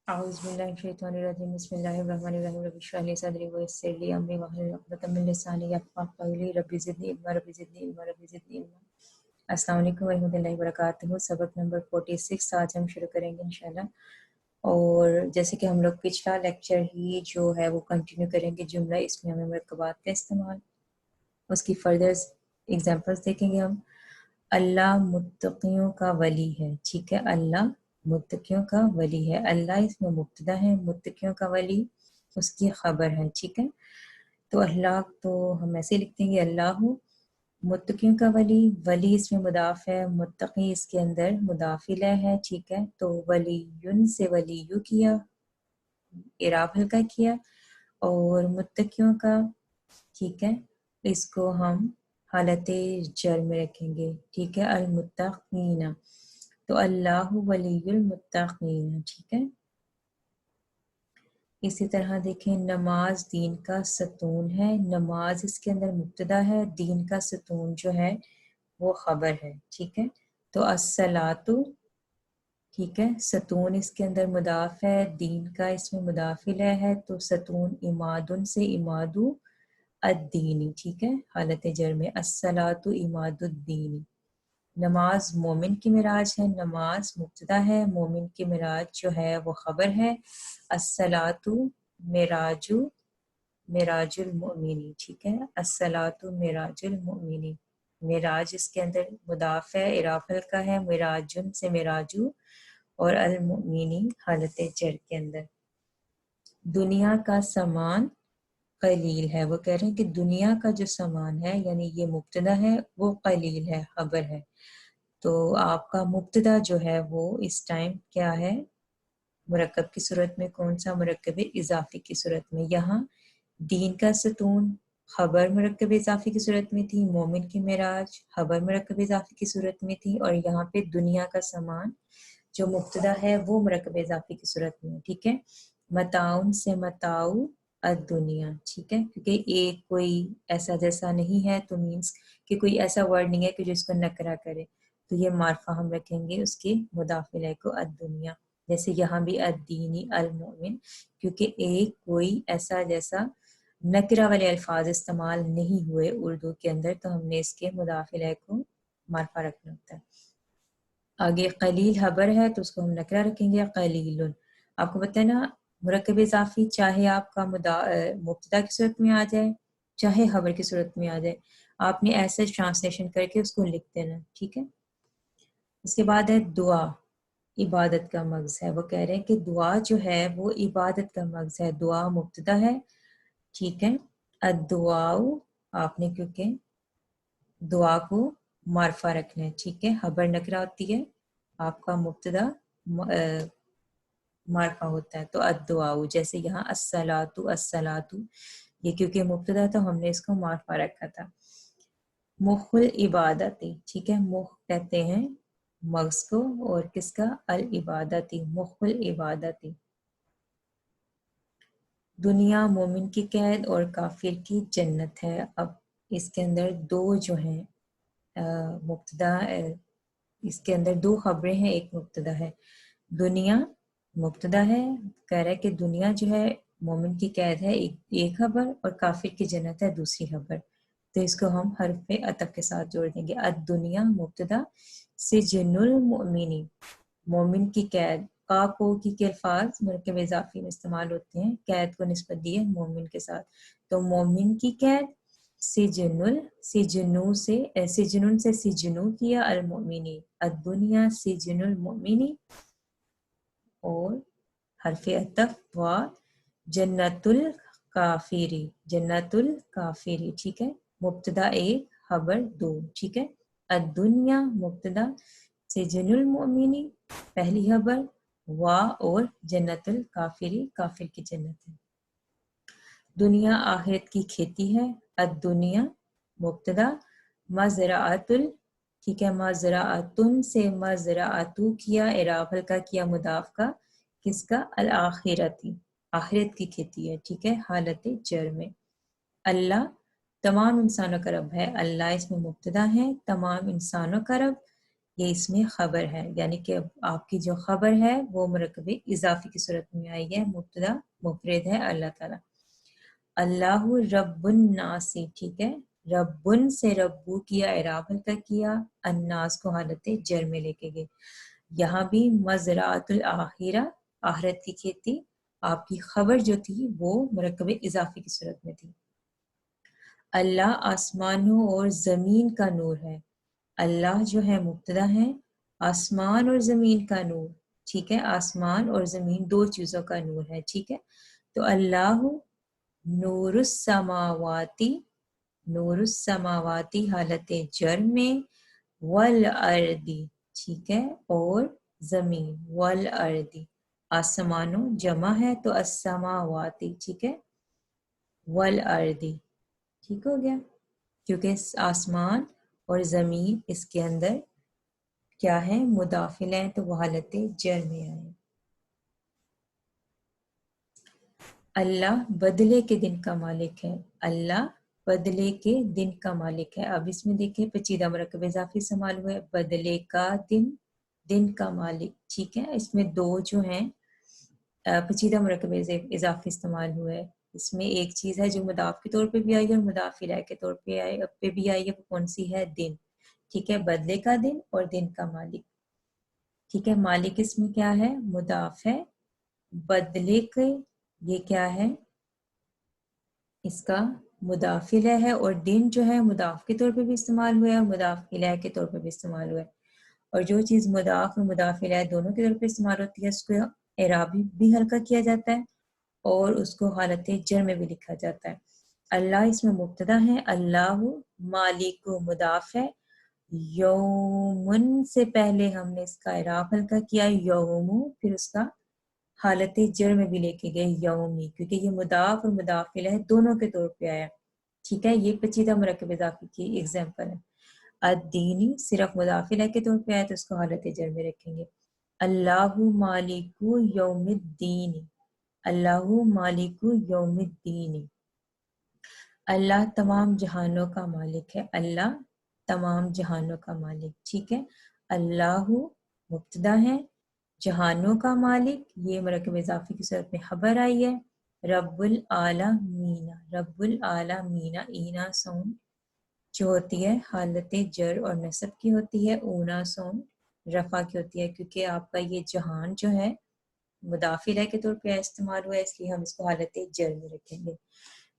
أعوذ بالله من الشيطان الرجيم بسم الله الرحمن الرحيم رب اشرح لي صدري ويسر لي أمري واحلل عقدة من لساني يفقهوا قولي رب زدني علما رب زدني علما رب زدني علما۔ السلام علیکم ورحمۃ اللہ وبرکاتہ۔ سبق نمبر 46 آج ہم شروع کریں گے انشاءاللہ، اور جیسے کہ ہم لوگ پچھلا لیکچر ہی جو ہے وہ کنٹینیو کریں گے جملہ اس میں ہمیں مرکبات کا استعمال، اس کی فردر ایگزامپلس دیکھیں گے ہم۔ اللہ متقیوں کا ولی ہے، ٹھیک ہے، اللہ متقیوں کا ولی ہے، اللہ اس میں مبتدا ہے، متقیوں کا ولی اس کی خبر ہے، ٹھیک ہے۔ تو اللہ تو ہم ایسے لکھتے ہیں کہ اللہ متقیوں کا ولی، ولی اس میں مضاف ہے، متقی اس کے اندر مضاف الیہ ہے، ٹھیک ہے۔ تو ولیٌ سے ولیو کیا، اعراب ہلکا کیا، اور متقیوں کا، ٹھیک ہے، اس کو ہم حالت جر میں رکھیں گے، ٹھیک ہے، المتقین، تو اللہ ولی المتقین، ٹھیک ہے۔ اسی طرح دیکھیں نماز دین کا ستون ہے، نماز اس کے اندر مبتدا ہے، دین کا ستون جو ہے وہ خبر ہے، ٹھیک ہے۔ تو الصلاۃ، ٹھیک ہے، ستون اس کے اندر مضاف ہے، دین کا اس میں مضاف الیہ ہے، تو ستون امادن سے امادو الدینی، ٹھیک ہے، حالت جر میں الصلاۃ اماد الدینی۔ نماز مومن کی معراج ہے، نماز مبتدا ہے، مومن کی معراج جو ہے وہ خبر ہے، الصلاۃ معراج معراج المؤمنی، ٹھیک ہے، الصلاۃ معراج المؤمنی، معراج اس کے اندر مضاف ہے، اعراب ہلکا ہے، معراجن سے معراجو، اور المؤمنی حالت جر کے اندر۔ دنیا کا سامان قلیل ہے، وہ کہہ رہے ہیں کہ دنیا کا جو سامان ہے یعنی یہ مبتدا ہے وہ قلیل ہے، خبر ہے۔ تو آپ کا مبتدا جو ہے وہ اس ٹائم کیا ہے، مرکب کی صورت میں، کون سا مرکب اضافی کی صورت میں؟ یہاں دین کا ستون خبر مرکب اضافی کی صورت میں تھی، مومن کی معراج خبر مرکب اضافی کی صورت میں تھی، اور یہاں پہ دنیا کا سامان جو مبتدا ہے وہ مرکب اضافی کی صورت میں، ٹھیک ہے۔ متاؤن سے متاؤ الدنیا، ٹھیک ہے، کیونکہ ایک کوئی ایسا جیسا نہیں ہے تو مینس کہ کوئی ایسا ورڈ نہیں ہے کہ جو اس کو نکرہ کرے، تو یہ معرفہ ہم رکھیں گے اس کے مضاف الیہ کو الدنیا، جیسے یہاں بھی الدینی المؤمن، کیونکہ ایک کوئی ایسا جیسا نکرہ والے الفاظ استعمال نہیں ہوئے اردو کے اندر، تو ہم نے اس کے مضاف الیہ کو معرفہ رکھنا ہوتا ہے۔ آگے قلیل خبر ہے تو اس کو ہم نکرہ رکھیں گے، قلیل۔ آپ کو پتہ ہے نا مرکب اضافی چاہے آپ کا مبتدا کی صورت میں آ جائے چاہے خبر کی صورت میں آ جائے، آپ نے ایسے ٹرانسلیشن کر کے اس کو لکھ دینا، ٹھیک ہے۔ اس کے بعد ہے دعا، عبادت کا مغز ہے، وہ کہہ رہے ہیں کہ دعا جو ہے وہ عبادت کا مغز ہے، دعا مبتدا ہے، ٹھیک ہے۔ الدعاء آپ نے کیونکہ دعا کو معرفہ رکھنا ہے، ٹھیک ہے، خبر نکرہ ہوتی ہے، آپ کا مبتدا معرفہ ہوتا ہے، تو الدعاء، جیسے یہاں الصلاۃ الصلاۃ، یہ کیونکہ مبتدا تو ہم نے اس کو معرفہ رکھا تھا۔ مخ العبادتی، ٹھیک ہے، مخ کہتے ہیں مغز کو، اور کس کا؟ العبادتی، مخ العبادتی۔ دنیا مومن کی قید اور کافر کی جنت ہے۔ اب اس کے اندر دو جو ہیں مبتدا، اس کے اندر دو خبریں ہیں، ایک مبتدا ہے۔ دنیا مبتدا ہے، کہہ رہا ہے کہ دنیا جو ہے مومن کی قید ہے، ایک خبر، اور کافر کی جنت ہے دوسری خبر، تو اس کو ہم حرف عطف کے ساتھ جوڑ دیں گے۔ الدنیا مبتدا، سجن المؤمنی مومن کی قید، کا کو کے الفاظ مرکب اضافی میں استعمال ہوتے ہیں، قید کو نسبت دی ہے مومن کے ساتھ، تو مومن کی قید، سجنون سے سجنو کیا، المؤمنی، الدنیا سجن المؤمنی، اور حرف عطف و جنت الکافری، جنت الکافری، ٹھیک ہے، مبتدا ایک خبر دو، ٹھیک ہے۔ الدنیا مبتدا، سجن المؤمنی پہلی خبر، و اور جنت الکافری کافر کی جنت ہے۔ دنیا آخرت کی کھیتی ہے، الدنیا مبتدا، مزرعۃ ٹھیک ہے، مزرعۃن سے مزرعۃ کیا، اعراب ہلکا کیا مضاف کا، کس کا؟ الآخرتی، آخرت کی کھیتی ہے، ٹھیک ہے، حالت جر میں۔ اللہ تمام انسانوں کا رب ہے، اللہ اس میں مبتدا ہے، تمام انسانوں کا رب، یہ اس میں خبر ہے، یعنی کہ آپ کی جو خبر ہے وہ مرکب اضافی کی صورت میں آئی ہے، مبتدا مفرد ہے اللہ تعالیٰ۔ اللہ رب الناس، ٹھیک ہے، ربن سے ربو کیا، اعراب ہلکا کیا، الناس کو حالت جر میں لے کے گئے۔ یہاں بھی مزرعۃ الآخرہ، آخرت کی کھیتی، آپ کی خبر جو تھی وہ مرکب اضافی کی صورت میں تھی۔ اللہ آسمانوں اور زمین کا نور ہے، اللہ جو ہے مبتدا ہے، آسمان اور زمین کا نور، ٹھیک ہے، آسمان اور زمین دو چیزوں کا نور ہے، ٹھیک ہے۔ تو اللہ نور السماواتی، نور السماواتی حالت جر میں، والارضی، ٹھیک ہے، اور زمین، والارضی، آسمانوں جمع ہے تو السماواتی، ٹھیک ہے، والارضی، ٹھیک ہو گیا، کیونکہ آسمان اور زمین اس کے اندر کیا ہے، مداخل ہیں، تو وہ حالت جر میں آئے۔ اللہ بدلے کے دن کا مالک ہے، اللہ بدلے کے دن کا مالک ہے۔ اب اس میں دیکھیں پیچیدہ مرکب اضافی استعمال ہوا ہے، بدلے کا دن، دن کا مالک، ٹھیک ہے۔ اس میں دو جو ہیں پیچیدہ مرکب اضافی استعمال ہوا ہے۔ اس میں ایک چیز ہے جو مضاف کے طور پہ بھی آئی ہے اور مضاف الیہ کے طور پہ بھی آئی ہے، وہ کون سی ہے، دن، ٹھیک ہے، بدلے کا دن اور دن کا مالک، ٹھیک ہے۔ مالک اس میں کیا ہے، مضاف ہے، بدلے کے یہ کیا ہے، اس کا مضاف الیہ ہے، اور دن جو ہے مضاف کے طور پہ بھی استعمال ہوا ہے اور مضاف الیہ کے طور پہ بھی استعمال ہوا ہے۔ اور جو چیز مضاف اور مضاف الیہ دونوں کے طور پہ استعمال ہوتی ہے اس کو اعرابی بھی ہلکا کیا جاتا ہے اور اس کو حالت جر میں بھی لکھا جاتا ہے۔ اللہ اس میں مبتدا ہے، اللہ مالک مضاف ہے، یومن سے پہلے ہم نے اس کا اعراب ہلکا کیا، یوم، پھر اس کا حالت جر میں بھی لے کے گئے یومی، کیونکہ یہ مضاف اور مضاف الیہ دونوں کے طور پہ آیا، ٹھیک ہے۔ یہ پیچیدہ مرکب اضافی کی ایگزامپل ہے۔ الدینی صرف مضاف الیہ کے طور پہ آیا تو اس کو حالت جر میں رکھیں گے۔ اللہ مالک یوم الدین، اللہ مالک یوم الدین، اللہ تمام جہانوں کا مالک ہے، اللہ تمام جہانوں کا مالک، ٹھیک ہے۔ اللہ مبتدا ہے، جہانوں کا مالک یہ مرکب اضافی کی صورت میں خبر آئی ہے، رب العالمین، رب العالمین، اینا سون جو ہوتی ہے حالت جر اور نصب کی ہوتی ہے، اونا سون رفع کی ہوتی ہے، کیونکہ آپ کا یہ جہان جو ہے مضاف الیہ کے طور پہ استعمال ہوا ہے، اس لیے ہم اس کو حالت جر میں رکھیں گے۔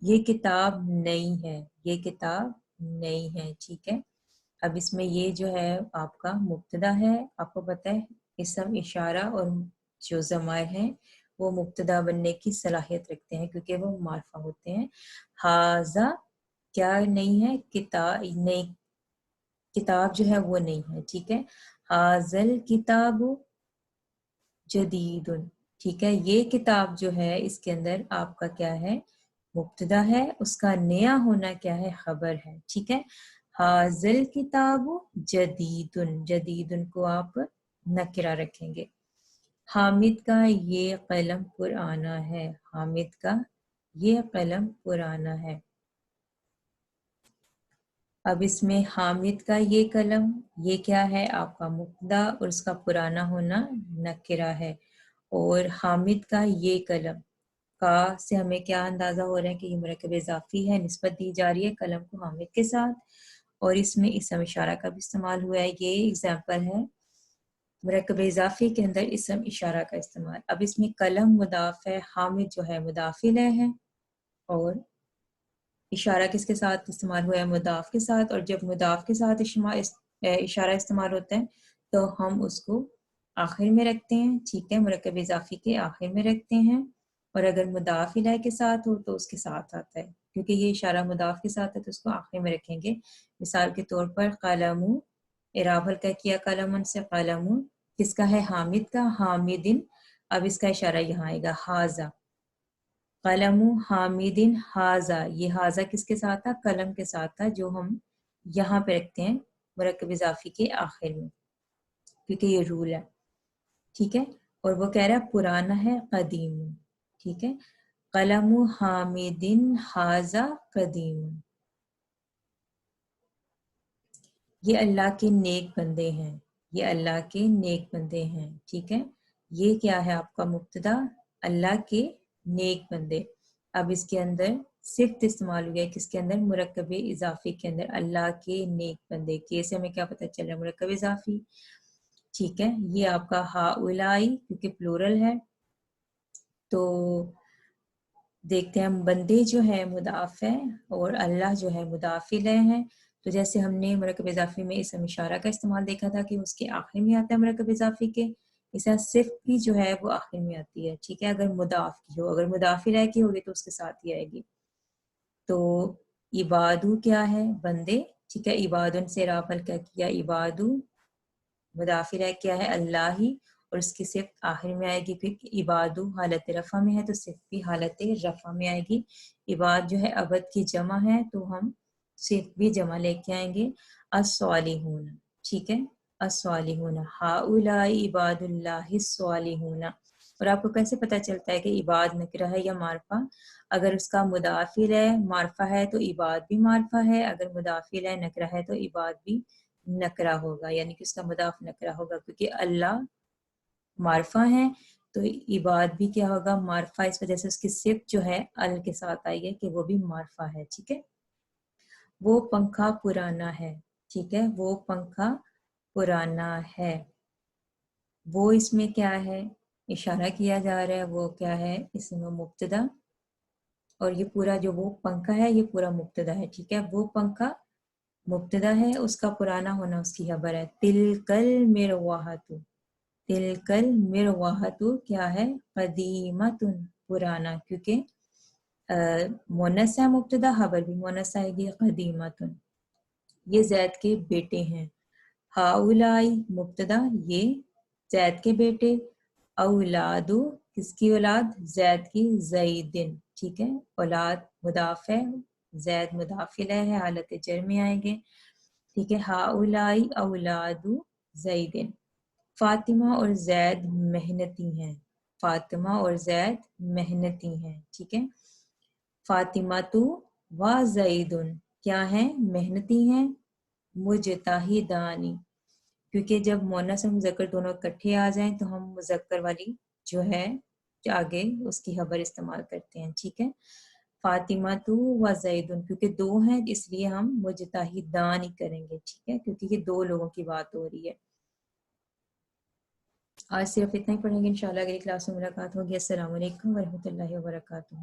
یہ کتاب نئی ہے، یہ کتاب نئی ہے، ٹھیک ہے۔ اب اس میں یہ جو ہے آپ کا مبتدا ہے، آپ کو پتہ ہے اسم اشارہ اور جو ضمائر ہیں وہ مبتدا بننے کی صلاحیت رکھتے ہیں کیونکہ وہ معرفہ ہوتے ہیں۔ حاذا کیا نہیں ہے، کتاب، نئی کتاب جو ہے وہ نہیں ہے، ٹھیک ہے۔ حاذل کتاب جدید، ٹھیک ہے، یہ کتاب جو ہے اس کے اندر آپ کا کیا ہے، مبتدا ہے، اس کا نیا ہونا کیا ہے، خبر ہے، ٹھیک ہے۔ حاذل کتاب جدید، جدید کو آپ نکرہ رکھیں گے۔ حامد کا یہ قلم پرانا ہے، حامد کا یہ قلم پرانا ہے۔ اب اس میں حامد کا یہ قلم، یہ کیا ہے آپ کا مبتدا اور اس کا پرانا ہونا نکرہ ہے، اور حامد کا یہ قلم کا سے ہمیں کیا اندازہ ہو رہا ہے کہ یہ مرکب اضافی ہے، نسبت دی جا رہی ہے قلم کو حامد کے ساتھ، اور اس میں اسم اشارہ کا بھی استعمال ہوا ہے۔ یہ ایگزامپل ہے مرکب اضافی کے اندر اسم اشارہ کا استعمال۔ اب اس میں قلم مضاف ہے، حامد جو ہے مضاف الیہ ہے، اور اشارہ کس کے ساتھ استعمال ہوا ہے، مضاف کے ساتھ، اور جب مضاف کے ساتھ اشارہ استعمال ہوتا ہے تو ہم اس کو آخر میں رکھتے ہیں، ٹھیک ہے، مرکب اضافی کے آخر میں رکھتے ہیں، اور اگر مضاف الیہ کے ساتھ ہو تو اس کے ساتھ آتا ہے، کیونکہ یہ اشارہ مضاف کے ساتھ ہے تو اس کو آخر میں رکھیں گے۔ مثال کے طور پر قلم، اعراب ہلکا کیا قلم سے، قلم کس کا ہے، حامد کا، حامدن، اب اس کا اشارہ یہاں آئے گا، حاذا قلم حامد حاذا، یہ حاذا کس کے ساتھ تھا، قلم کے ساتھ تھا، جو ہم یہاں پہ رکھتے ہیں مرکب اضافی کے آخر میں کیونکہ یہ رول ہے، ٹھیک ہے۔ اور وہ کہہ رہا ہے پرانا ہے، قدیم، ٹھیک ہے، قلم حامد حاذا قدیم۔ یہ اللہ کے نیک بندے ہیں، یہ اللہ کے نیک بندے ہیں، ٹھیک ہے. یہ کیا ہے آپ کا مبتدا، اللہ کے نیک بندے. اب اس کے اندر صفت استعمال ہو گیا، کس کے اندر، مرکب اضافی کے اندر، اللہ کے نیک بندے. کے سے ہمیں کیا پتہ چل رہا ہے، مرکب اضافی، ٹھیک ہے. یہ آپ کا ہا اولائی کیونکہ پلورل ہے. تو دیکھتے ہیں ہم، بندے جو ہے مضاف ہے اور اللہ جو ہے مضاف الیہ ہیں. تو جیسے ہم نے مرکب اضافی میں اسم اشارہ کا استعمال دیکھا تھا کہ اس کے آخر میں آتا ہے مرکب اضافی کے، اس طرح صفت بھی جو ہے وہ آخر میں آتی ہے، ٹھیک ہے. اگر مضاف کی ہو، اگر مضاف الیہ کی ہوگی تو اس کے ساتھ ہی آئے گی. تو عبادو کیا ہے، بندے، ٹھیک ہے. عبادن سے رافل کیا کیا، عبادو، مضاف الیہ کیا ہے، اللہ ہی، اور اس کی صفت آخر میں آئے گی کیونکہ عبادو حالت رفع میں ہے تو صفت بھی حالت رفع میں آئے گی. عباد جو ہے عبد کی جمع ہے تو ہم صفت بھی جمع لے کے آئیں گے. الصالحون، ٹھیک ہے. الصالحون، ہؤلاء عباد اللہ الصالحون. اور آپ کو کیسے پتہ چلتا ہے کہ عباد نکرہ ہے یا معرفہ؟ اگر اس کا مضاف الیہ معرفہ ہے تو عباد بھی معرفہ ہے، اگر مضاف الیہ نکرہ ہے تو عباد بھی نکرہ ہوگا، یعنی کہ اس کا مضاف نکرہ ہوگا کیونکہ اللہ معرفہ ہے تو عباد بھی کیا ہوگا، معرفہ. اس وجہ سے اس کی صفت جو ہے ال کے ساتھ آئی ہے کہ وہ بھی معرفہ ہے، ٹھیک ہے. وہ پنکھا پرانا ہے، ٹھیک ہے. وہ پنکھا پرانا ہے، وہ اس میں کیا ہے، اشارہ کیا جا رہا ہے، وہ کیا ہے، اس میں مبتدا، اور یہ پورا جو وہ پنکھا ہے یہ پورا مبتدا ہے، ٹھیک ہے. وہ پنکھا مبتدا ہے، اس کا پرانا ہونا اس کی خبر ہے. تلکل مروحۃ، تلکل مروحۃ کیا ہے، قدیمۃ، پرانا، کیونکہ مونث ہے مبتدا، خبر بھی مونث آئے گی، قدیمۃ. یہ زید کے بیٹے ہیں. ہاؤلائی مبتدا، یہ زید کے بیٹے. اولاد، کس کی اولاد، زید کی، زیدن، ٹھیک ہے. اولاد مضاف ہے، زید مضاف الیہ ہے، حالت جر میں آئیں گے، ٹھیک ہے. ہاؤلائی اولاد زیدن. فاطمہ اور زید محنتی ہیں، فاطمہ اور زید محنتی ہیں، ٹھیک ہے. فاطمہ تو و زیدن کیا ہیں، محنتی ہیں. مجتہدانی، کیونکہ جب مؤنث اور مذکر دونوں اکٹھے آ جائیں تو ہم مذکر والی جو ہے آگے اس کی خبر استعمال کرتے ہیں، ٹھیک ہے. فاطمہ تو و زیدن، کیونکہ دو ہیں اس لیے ہم مجتہدان ہی کریں گے، ٹھیک ہے، کیونکہ یہ دو لوگوں کی بات ہو رہی ہے. آج صرف اتنا ہی پڑھیں گے، انشاءاللہ اگلی کلاس میں ملاقات ہوگی. السلام علیکم ورحمۃ اللہ وبرکاتہ.